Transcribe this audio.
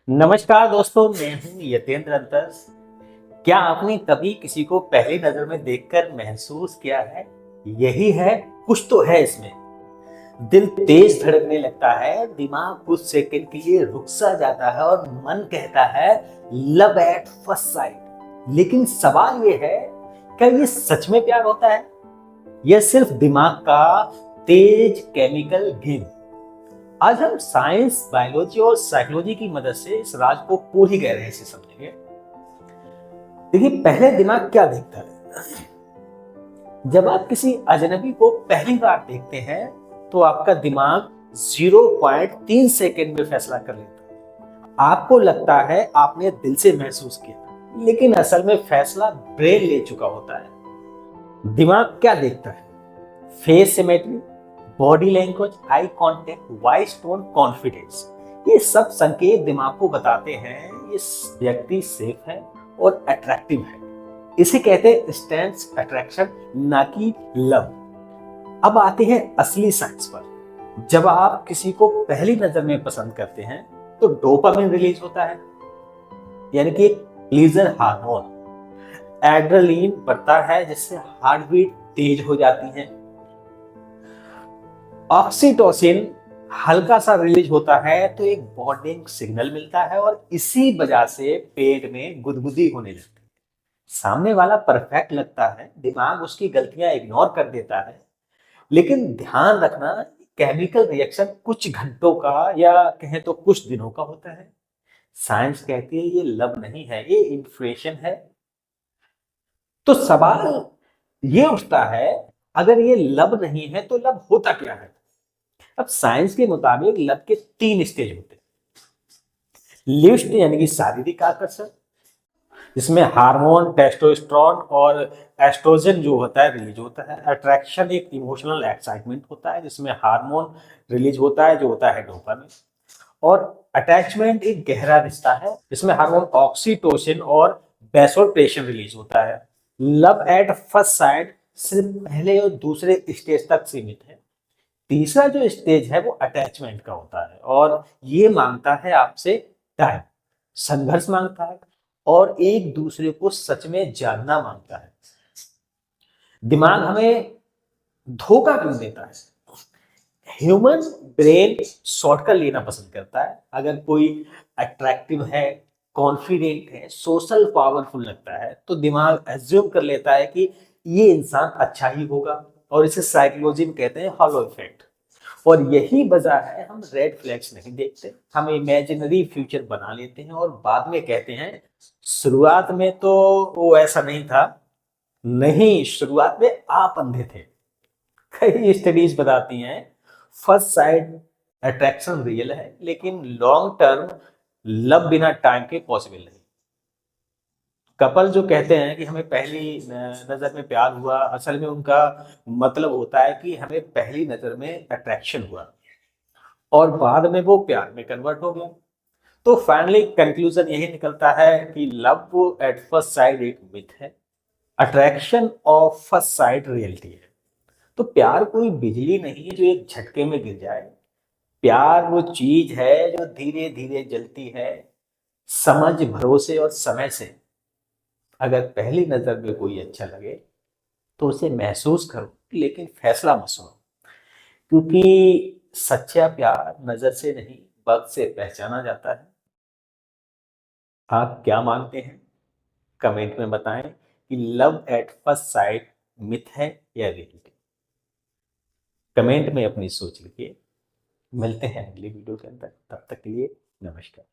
नमस्कार दोस्तों, मैं हूं यतेंद्र अंतस। क्या आपने कभी किसी को पहली नजर में देखकर महसूस किया है, यही है, कुछ तो है इसमें। दिल तेज धड़कने लगता है, दिमाग कुछ सेकंड के लिए रुक सा जाता है और मन कहता है लव एट फर्स्ट साइट। लेकिन सवाल ये है, क्या ये सच में प्यार होता है या सिर्फ दिमाग का तेज केमिकल गेम? आज हम साइंस, बायोलॉजी और साइकोलॉजी की मदद से इस राज को पूरी गहराई से समझेंगे। देखिए, पहले दिमाग क्या देखता है? जब आप किसी अजनबी को पहली बार देखते हैं तो आपका दिमाग 0.3 सेकंड में फैसला कर लेता है। आपको लगता है आपने दिल से महसूस किया, लेकिन असल में फैसला ब्रेन ले चुका होता है। दिमाग क्या देखता है? Face symmetry, body language, eye contact, voice tone, confidence. ये सब संकेत दिमाग को बताते हैं ये व्यक्ति सेफ है और अट्रैक्टिव है। इसे कहते हैं इंस्टेंस अट्रैक्शन, ना कि लव। अब आते हैं असली साइंस पर। जब आप किसी को पहली नजर में पसंद करते हैं तो डोपामिन रिलीज होता है, यानी कि प्लीजर हार्मोन। एड्रेनलिन बढ़ता है जिससे हार्ट बीट तेज हो जाती है। ऑक्सीटोसिन हल्का सा रिलीज होता है तो एक बॉन्डिंग सिग्नल मिलता है और इसी वजह से पेट में गुदगुदी होने लगती है। सामने वाला परफेक्ट लगता है, दिमाग उसकी गलतियां इग्नोर कर देता है। लेकिन ध्यान रखना, केमिकल रिएक्शन कुछ घंटों का या कहें तो कुछ दिनों का होता है। साइंस कहती है ये लव नहीं है, ये इन्फ्रेशन है। तो सवाल ये उठता है, अगर ये लव नहीं है तो लव होता क्या है? अब साइंस के मुताबिक लव के 3 स्टेज होते हैं। लिस्ट यानी कि शारीरिक आकर्षण, जिसमें हार्मोन, टेस्टोस्टेरोन और एस्ट्रोजन जो होता है रिलीज होता है। अट्रैक्शन एक इमोशनल एक्साइटमेंट होता है जिसमें हार्मोन रिलीज होता है जो होता है डोपामिन। और अटैचमेंट एक गहरा रिश्ता है जिसमें हार्मोन ऑक्सीटोसिन और वैसोप्रेशन रिलीज होता है। लव एट फर्स्ट साइट सिर्फ पहले और दूसरे स्टेज तक सीमित है। तीसरा जो स्टेज है वो अटैचमेंट का होता है और ये मांगता है आपसे टाइम, संघर्ष मांगता है और एक दूसरे को सच में जानना मांगता है। दिमाग हमें धोखा क्यों देता है? ह्यूमन ब्रेन शॉर्टकट लेना पसंद करता है। अगर कोई अट्रैक्टिव है, कॉन्फिडेंट है, सोशल पावरफुल लगता है तो दिमाग एज्यूम कर लेता है कि ये इंसान अच्छा ही होगा, और इसे साइकोलॉजी में कहते हैं हॉलो इफेक्ट। और यही वजह है हम रेड फ्लैग्स नहीं देखते, हम इमेजिनरी फ्यूचर बना लेते हैं और बाद में कहते हैं शुरुआत में तो वो ऐसा नहीं था। नहीं, शुरुआत में आप अंधे थे। कई स्टडीज बताती हैं फर्स्ट साइड अट्रैक्शन रियल है, लेकिन लॉन्ग टर्म लव बिना टाइम के पॉसिबल नहीं। कपल जो कहते हैं कि हमें पहली नजर में प्यार हुआ, असल में उनका मतलब होता है कि हमें पहली नजर में अट्रैक्शन हुआ और बाद में वो प्यार में कन्वर्ट हो गया। तो फाइनली कंक्लूजन यही निकलता है कि लव एट फर्स्ट साइड एक मिथ है, attraction of first side reality है। तो प्यार कोई बिजली नहीं है जो एक झटके में गिर जाए। प्यार वो चीज है जो धीरे धीरे जलती है, समझ, भरोसे और समय से। अगर पहली नजर में कोई अच्छा लगे तो उसे महसूस करो, लेकिन फैसला मत सुनो। क्योंकि सच्चा प्यार नजर से नहीं, वक्त से पहचाना जाता है। आप क्या मानते हैं? कमेंट में बताएं कि love at first sight myth है या रियलिटी। कमेंट में अपनी सोच लिखिए। मिलते हैं अगली वीडियो के अंदर, तब तक के लिए नमस्कार।